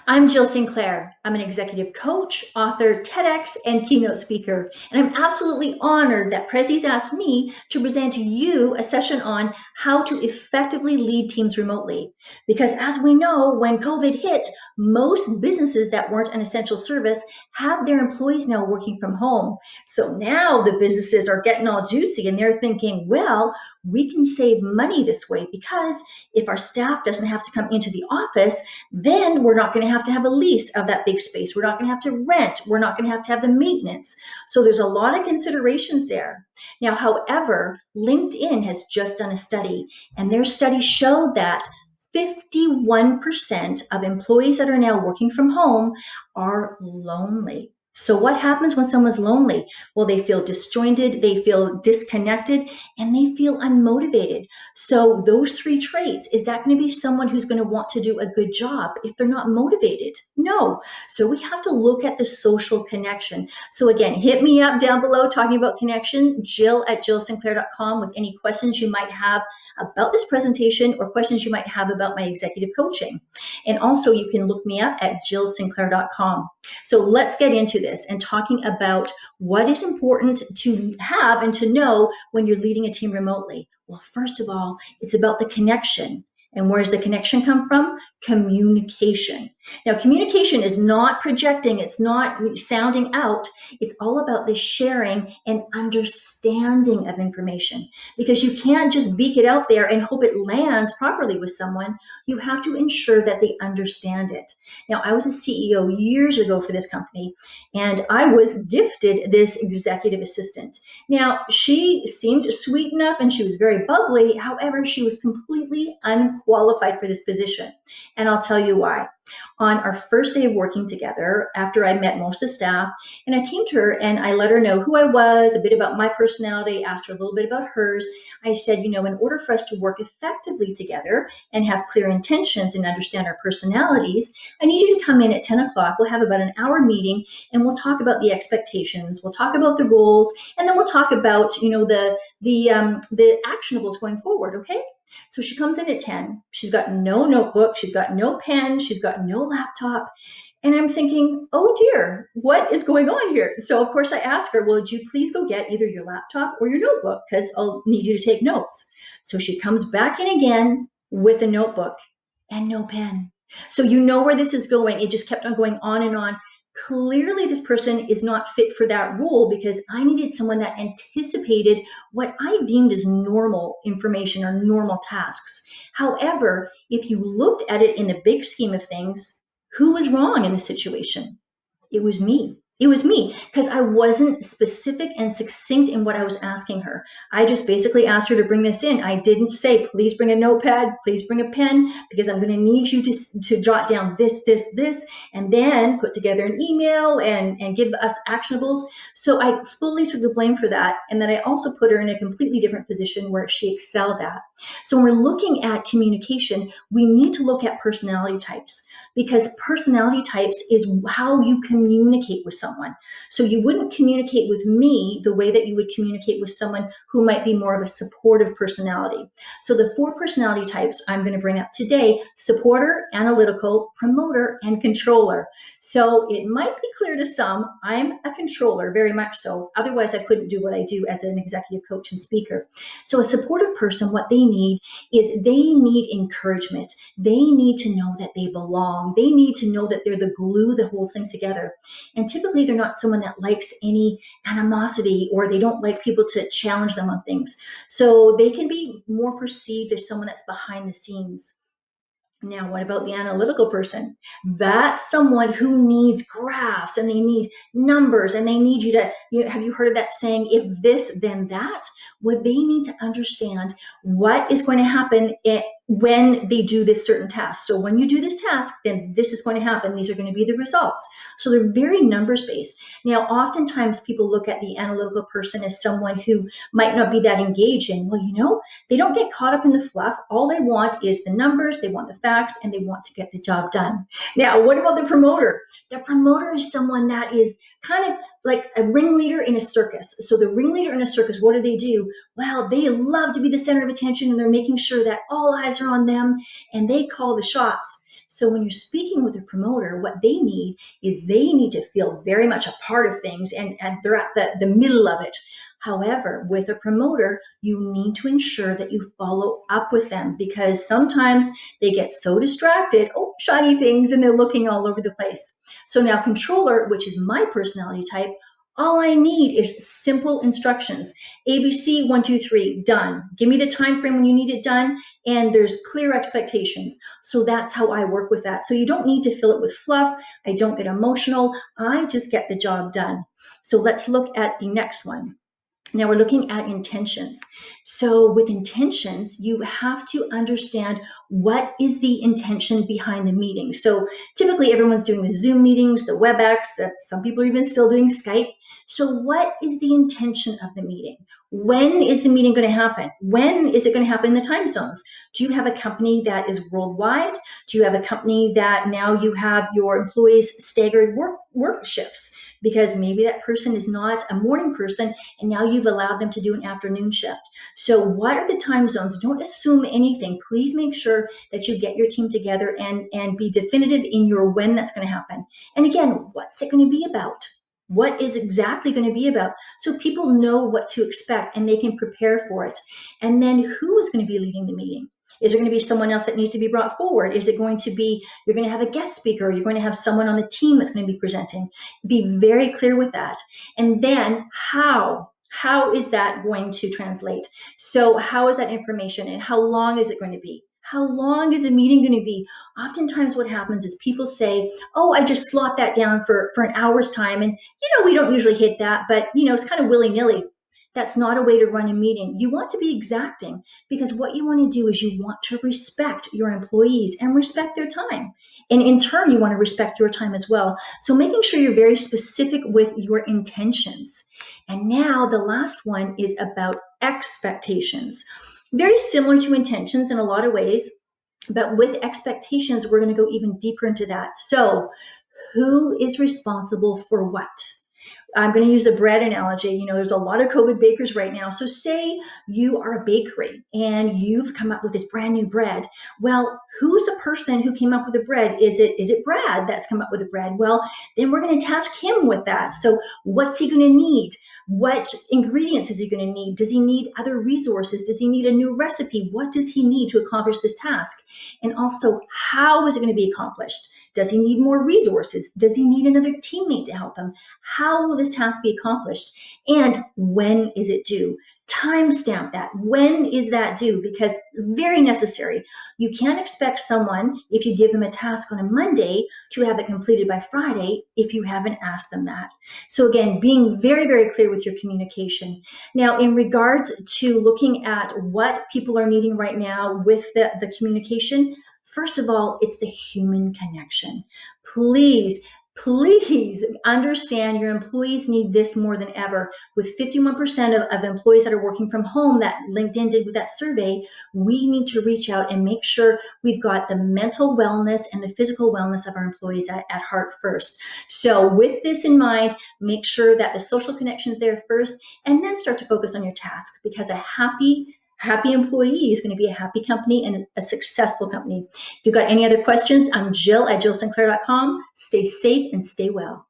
I'm Jill Sinclair. I'm an executive coach, author, TEDx, and keynote speaker. And I'm absolutely honored that Prezi's asked me to present to you a session on how to effectively lead teams remotely. Because as we know, when COVID hit, most businesses that weren't an essential service have their employees now working from home. So now the businesses are getting all juicy and they're thinking, well, we can save money this way because if our staff doesn't have to come into the office, then we're not going to have a lease of that big space. We're not going to have to rent. We're not going to have the maintenance. So there's a lot of considerations there. Now, however, LinkedIn has just done a study, and their study showed that 51% of employees that are now working from home are lonely. So, what happens when someone's lonely? Well, they feel disjointed, they feel disconnected, and they feel unmotivated. So, those three traits, is that going to be someone who's going to want to do a good job if they're not motivated? No. So, we have to look at the social connection. So, again, hit me up down below talking about connection, Jill at jillsinclair.com, with any questions you might have about this presentation or questions you might have about my executive coaching. And also, you can look me up at jillsinclair.com. So let's get into this and talking about what is important to have and to know when you're leading a team remotely. Well, first of all, it's about the connection. And where does the connection come from? Communication. Now, communication is not projecting, it's not sounding out. It's all about the sharing and understanding of information, because you can't just beak it out there and hope it lands properly with someone. You have to ensure that they understand it. Now, I was a CEO years ago for this company, and I was gifted this executive assistant. Now, she seemed sweet enough and she was very bubbly. However, she was completely unqualified for this position. And I'll tell you why. On our first day of working together, after I met most of the staff, and I came to her and I let her know who I was, a bit about my personality, asked her a little bit about hers. I said, in order for us to work effectively together and have clear intentions and understand our personalities, I need you to come in at 10 o'clock. We'll have about an hour meeting and we'll talk about the expectations. We'll talk about the roles, and then we'll talk about, the actionables going forward. Okay. So she comes in at 10. She's got no notebook. She's got no pen. She's got no laptop. And I'm thinking, oh dear, what is going on here? So of course I ask her, well, would you please go get either your laptop or your notebook? Because I'll need you to take notes. So she comes back in again with a notebook and no pen. So you know where this is going. It just kept on going on and on. Clearly, this person is not fit for that role, because I needed someone that anticipated what I deemed as normal information or normal tasks. However, if you looked at it in the big scheme of things, who was wrong in the situation? It was me. It was me, because I wasn't specific and succinct in what I was asking her. I just basically asked her to bring this in. I didn't say, please bring a notepad, please bring a pen, because I'm going to need you to jot down this, and then put together an email and give us actionables. So I fully took the blame for that. And then I also put her in a completely different position where she excelled at. So when we're looking at communication, we need to look at personality types, because personality types is how you communicate with someone. So you wouldn't communicate with me the way that you would communicate with someone who might be more of a supportive personality. So the four personality types I'm going to bring up today: supporter, analytical, promoter, and controller. So it might be clear to some, I'm a controller, very much so. Otherwise, I couldn't do what I do as an executive coach and speaker. So a supportive person, what they need is they need encouragement. They need to know that they belong. They need to know that they're the glue that holds things together. And typically, they're not someone that likes any animosity, or they don't like people to challenge them on things. So they can be more perceived as someone that's behind the scenes. Now, what about the analytical person? That's someone who needs graphs and they need numbers, and they need you to, have you heard of that saying, if this, then that? Well, they need to understand what is going to happen when they do this certain task. So when you do this task, then this is going to happen. These are going to be the results. So they're very numbers based. Now, oftentimes people look at the analytical person as someone who might not be that engaging. Well, they don't get caught up in the fluff. All they want is the numbers, they want the facts, and they want to get the job done. Now, what about the promoter? The promoter is someone that is kind of like a ringleader in a circus. So the ringleader in a circus, what do? Well, they love to be the center of attention, and they're making sure that all eyes are on them, and they call the shots. So when you're speaking with a promoter, what they need is they need to feel very much a part of things, and they're at the middle of it. However, with a promoter, you need to ensure that you follow up with them, because sometimes they get so distracted, oh, shiny things, and they're looking all over the place. So now controller, which is my personality type, all I need is simple instructions. ABC 1, 2, 3, done. Give me the time frame when you need it done, and there's clear expectations. So that's how I work with that. So you don't need to fill it with fluff. I don't get emotional. I just get the job done. So let's look at the next one. Now we're looking at intentions. So with intentions, you have to understand what is the intention behind the meeting. So typically everyone's doing the Zoom meetings, the WebEx, some people are even still doing Skype. So what is the intention of the meeting? When is the meeting going to happen? When is it going to happen in the time zones? Do you have a company that is worldwide? Do you have a company that now you have your employees staggered work shifts? Because maybe that person is not a morning person, and now you've allowed them to do an afternoon shift. So what are the time zones? Don't assume anything. Please make sure that you get your team together and be definitive in your when that's going to happen. And again, what's it going to be about? What is exactly going to be about, so people know what to expect and they can prepare for it. And then who is going to be leading the meeting? Is there going to be someone else that needs to be brought forward? Is it going to be, you're going to have a guest speaker? You're going to have someone on the team that's going to be presenting? Be very clear with that. And then how is that going to translate? So how is that information, and how long is it going to be? How long is a meeting going to be? Oftentimes what happens is people say, oh, I just slot that down for an hour's time. And, we don't usually hit that, but, it's kind of willy-nilly. That's not a way to run a meeting. You want to be exacting, because what you want to do is you want to respect your employees and respect their time. And in turn, you want to respect your time as well. So making sure you're very specific with your intentions. And now the last one is about expectations. Very similar to intentions in a lot of ways, but with expectations, we're going to go even deeper into that. So who is responsible for what? I'm going to use the bread analogy. There's a lot of COVID bakers right now. So say you are a bakery and you've come up with this brand new bread. Well, who's the person who came up with the bread? Is it Brad that's come up with the bread? Well, then we're going to task him with that. So what's he going to need? What ingredients is he going to need? Does he need other resources? Does he need a new recipe? What does he need to accomplish this task? And also, how is it going to be accomplished? Does he need more resources? Does he need another teammate to help him? How will this task be accomplished? And when is it due? Timestamp that. When is that due? Because very necessary. You can't expect someone, if you give them a task on a Monday, to have it completed by Friday if you haven't asked them that. So again, being very, very clear with your communication. Now, in regards to looking at what people are needing right now with the communication, first of all, it's the human connection. Please understand your employees need this more than ever. With 51% of employees that are working from home that LinkedIn did with that survey, we need to reach out and make sure we've got the mental wellness and the physical wellness of our employees at heart first. So with this in mind, make sure that the social connection is there first, and then start to focus on your task, because a happy employee is going to be a happy company and a successful company. If you've got any other questions, I'm Jill at jillsinclair.com. Stay safe and stay well.